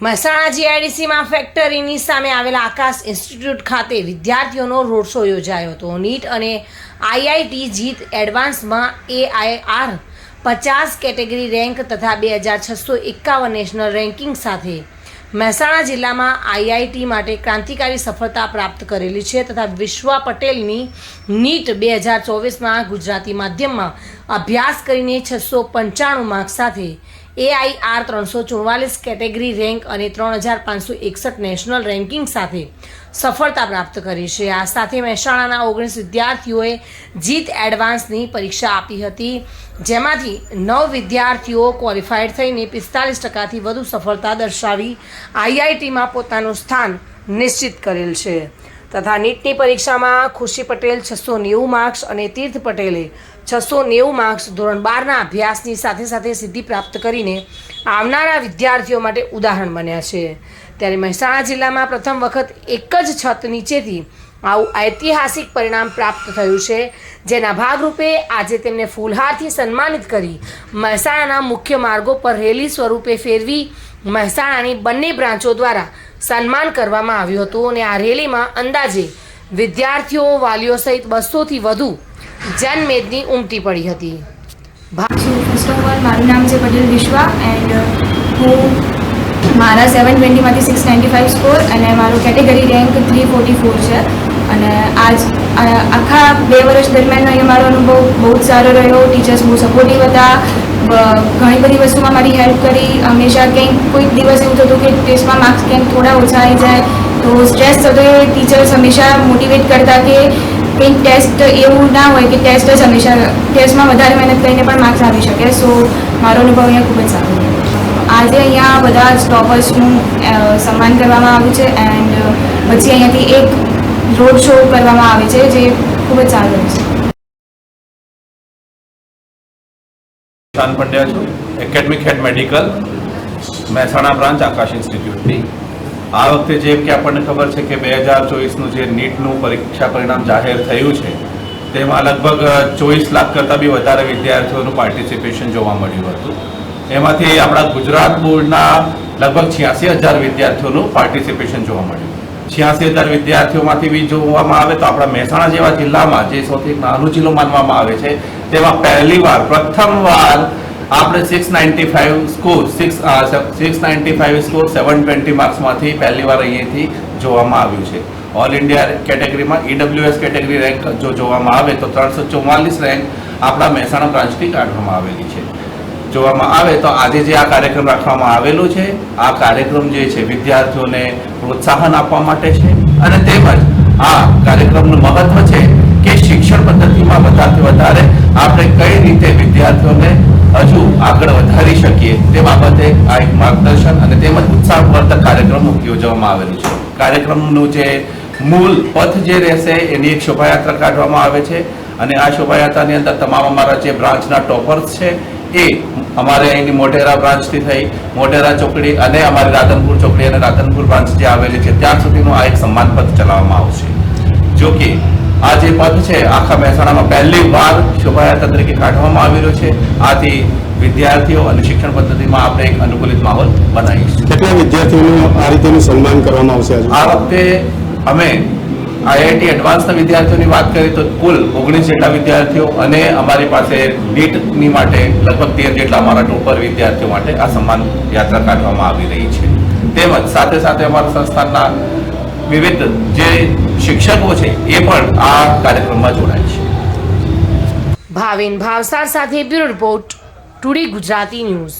મહેસાણા જીઆઈડીસીમાં ફેક્ટરીની સામે આવેલા આકાશ ઇન્સ્ટિટ્યૂટ ખાતે વિદ્યાર્થીઓનો રોડ શો યોજાયો હતો। નીટ અને આઈઆઈટી જીત એડવાન્સમાં AIR 50 કેટેગરી રેન્ક તથા 2651 નેશનલ રેન્કિંગ સાથે મહેસાણા જિલ્લામાં આઈઆઈટી માટે ક્રાંતિકારી સફળતા પ્રાપ્ત કરેલી છે તથા વિશ્વા પટેલની નીટ 2024માં ગુજરાતી માધ્યમમાં અભ્યાસ કરીને 695 માર્ક્સ સાથે AIR 344 કેટેગરી રેન્ક અને 3561 નેશનલ રેન્કિંગ સાથે સફળતા પ્રાપ્ત કરી છે। આ સાથે મહેસાણાના 19 વિદ્યાર્થીઓએ જીત એડવાન્સની પરીક્ષા આપી હતી, જેમાંથી 9 વિદ્યાર્થીઓ ક્વોલિફાઈડ થઈને 45%થી વધુ સફળતા દર્શાવી આઈઆઈટીમાં પોતાનું સ્થાન નિશ્ચિત કરેલ છે તથા નીટની પરીક્ષામાં ખુશી પટેલ 690 માર્ક્સ અને તીર્થ પટેલે 690 માર્ક્સ ધોરણ 12ના અભ્યાસની સાથે સાથે સિદ્ધિ પ્રાપ્ત કરીને આવનારા વિદ્યાર્થીઓ માટે ઉદાહરણ બન્યા છે। ત્યારે મહેસાણા જિલ્લામાં પ્રથમ વખત એક જ છત નીચેથી આવું ઐતિહાસિક પરિણામ પ્રાપ્ત થયું છે, જેના ભાગરૂપે આજે તેમને ફૂલહારથી સન્માનિત કરી મહેસાણાના મુખ્ય માર્ગો પર રેલી સ્વરૂપે ફેરવી મહેસાણાની બંને બ્રાન્ચો દ્વારા સન્માન કરવામાં આવ્યું હતું અને આ રેલીમાં અંદાજે વિદ્યાર્થીઓ વાલીઓ સહિત 200થી વધુ જનમેદની ઉમટી પડી હતી। ફર્સ્ટ ઓફ ઓલ મારું નામ છે પટેલ વિશ્વા એન્ડ હું મારા 720માંથી 695 સ્કોર અને મારું કેટેગરી રેન્ક 344 છે અને આજ આખા 2 વર્ષ દરમિયાન અહીંયા મારો અનુભવ બહુ જ સારો રહ્યો। ટીચર્સ બહુ સપોર્ટિવ હતા, ઘણી બધી વસ્તુમાં મારી હેલ્પ કરી। હંમેશા કંઈક કોઈક દિવસ એવું થતું કે ટેસ્ટમાં માર્ક્સ ક્યાંક થોડા ઓછા આવી જાય તો સ્ટ્રેસ થતો, ટીચર્સ હંમેશા મોટિવેટ કરતા કે કંઈક ટેસ્ટ એવું ના હોય કે ટેસ્ટ જ હંમેશા ટેસ્ટમાં વધારે મહેનત કરીને પણ માર્ક્સ આવી શકે। સો મારો અનુભવ અહીંયા ખૂબ જ સારો રહ્યો। આજે અહીંયા બધા જ ટોપર્સનું સન્માન કરવામાં આવ્યું છે એન્ડ પછી અહીંયાથી એક રોડ શો કરવામાં આવે છે જે ખૂબ જ સારું રહેશે। શાન પંડ્યા છું, એકેડમિક હેડ મેડિકલ મહેસાણા બ્રાન્ચ આકાશ ઇન્સ્ટિટ્યૂટની। આ વખતે જેમ કે આપણને ખબર છે કે 2024નું જે નીટનું પરીક્ષા પરિણામ જાહેર થયું છે તેમાં લગભગ 24 લાખ કરતાં બી વધારે વિદ્યાર્થીઓનું પાર્ટિસિપેશન જોવા મળ્યું હતું। એમાંથી આપણા ગુજરાત બોર્ડના લગભગ 86,000 વિદ્યાર્થીઓનું પાર્ટિસિપેશન જોવા મળ્યું। 86,000 વિદ્યાર્થીઓમાંથી બી જોવામાં આવે તો આપણા મહેસાણા જેવા જિલ્લામાં, જે સૌથી નાનો જિલ્લો માનવામાં આવે છે, તેમાં પ્રથમવાર આપણે 695 સ્કોર 720 માર્ક્સમાંથી પહેલીવાર અહીંયાથી જોવામાં આવ્યું છે। ઓલ ઇન્ડિયા કેટેગરીમાં EWS કેટેગરી રેન્ક જો જોવામાં આવે તો 344 રેન્ક આપણા મહેસાણા બ્રાન્ચથી કાઢવામાં આવેલી છે। જોવામાં આવે તો આજે જે આ કાર્યક્રમ રાખવામાં આવેલો છે, આ કાર્યક્રમ જે છે વિદ્યાર્થીઓને પ્રોત્સાહન આપવા માટે છે અને તેમજ આ કાર્યક્રમનું મહત્વ છે કે શિક્ષણ પદ્ધતિમાં વધારે આપણે કઈ રીતે વિદ્યાર્થીઓને હજુ આગળ વધારી શકીએ તે બાબતે આ એક માર્ગદર્શન અને તેમજ ઉત્સાહવર્ધક કાર્યક્રમ યોજવામાં આવેલું છે। કાર્યક્રમનું જે મૂળ પથ જે રહેશે એની એક શોભાયાત્રા કાઢવામાં આવે છે અને આ શોભાયાત્રાની અંદર તમામ અમારા જે બ્રાન્ચના ટોપર્સ છે એ અમારે અહીંની મોઢેરા બ્રાન્ચથી થઈ મોઢેરા ચોકડી અને અમારી રાધનપુર ચોકડી અને રાધનપુર બ્રાન્ચ જે આવેલી છે ત્યાં સુધીનું આ એક સન્માન પથ ચલાવવામાં આવશે। જો કે આ જે પથ છે આખા મહેસાણામાં પહેલી વાર શોભાયાત્રા તરીકે કાઢવામાં આવેલો છે। આથી વિદ્યાર્થીઓ અને શિક્ષણ પદ્ધતિમાં આપણે એક અનુકૂલિત માહોલ બનાવીશું। કેટલા વિદ્યાર્થીઓનું આ રીતેનું સન્માન કરવામાં આવશે? આ વખતે અમે આઈઆઈટી એડવાન્સના વિદ્યાર્થીઓની વાત કરીએ તો કુલ 19 જેટલા વિદ્યાર્થીઓ અને અમારી પાસે નીટની માટે લગભગ 13 જેટલા અમારા ટોપર વિદ્યાર્થીઓ માટે આ સન્માન યાત્રા કાઢવામાં આવી રહી છે। તેમજ સાથે સાથે અમારા સંસ્થાના વિવિધ જે શિક્ષકો છે એ પણ આ કાર્યક્રમમાં જોડાય છે। ભાવિન ભાવસાર સાથે bureau report, today Gujarati news.